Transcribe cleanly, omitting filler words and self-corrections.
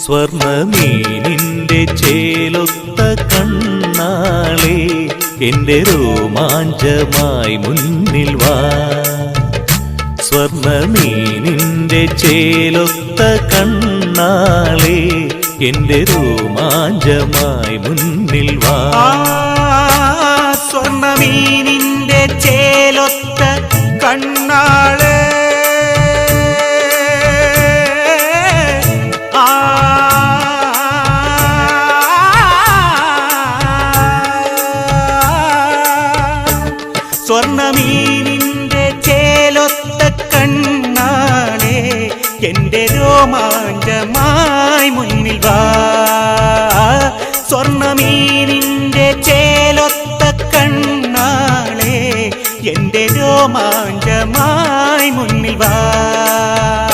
സ്വർണ്ണമീനിന്റെ ചേലൊത്ത കണ്ണാളെ എൻ്റെ രോമാഞ്ചമായി മുന്നിൽ വാ. സ്വർണ്ണമീനിന്റെ ചേലൊത്ത കണ്ണാളെ എൻ്റെ രോമാഞ്ചമായി മുന്നിൽ വാ. സ്വർണ്ണമീനിന്റെ ചേലൊത്ത കണ്ണാളെ സ്വർണ്ണമീനിന്റെ ചേലൊത്ത കണ്ണാളെ എൻ്റെ രോമാഞ്ചമായി മുന്നിൽ വാ. സ്വർണ്ണമീനിന്റെ ചേലൊത്ത കണ്ണാളെ എൻ്റെ രോമാഞ്ചമായി മുന്നിൽ വാ.